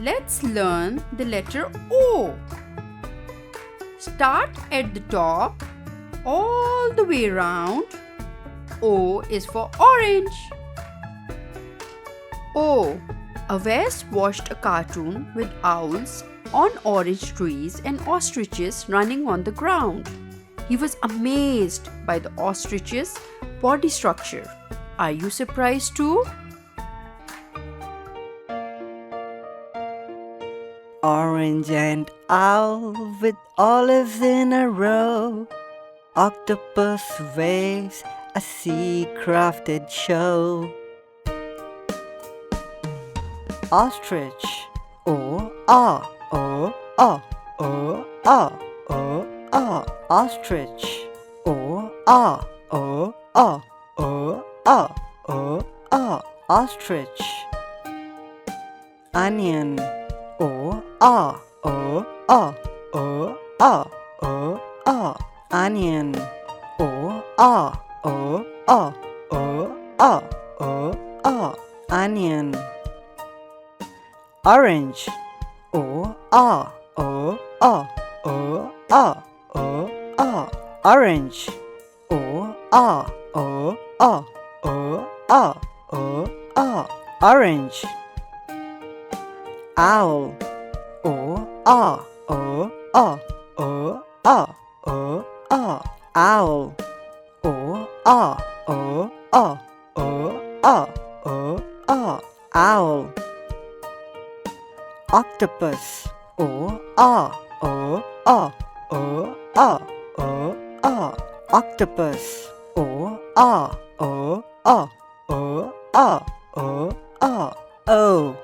Let's learn the letter O. Start at the top, all the way round. O is for orange. O. A West watched a cartoon with owls on orange trees and ostriches running on the ground. He was amazed by the ostrich's body structure. Are you surprised too? Orange and owl with olives in a row. Octopus waves a sea-crafted show. Ostrich, O-ah, O-ah, O-ah, O-ah. Ostrich, O-ah, O-ah, O-ah, O-ah. Ostrich. Onion, O-ah, O-ah, O-ah, O-ah. Onion, O-ah, O-ah, O-ah, O-ah. Onion. Orange, O-ah, O-ah, O-ah, O-ah. Orange, O-ah, O-ah, O-ah, O-ah. Orange. Owl, O-ah, O-ah, O-ah, O-ah. Owl, O-ah, O-ah, O-ah, O-ah. Owl. Octopus, O-ah, O-ah, O-ah, O-ah. Octopus, O-ah, O-ah, O-ah, O-ah. O.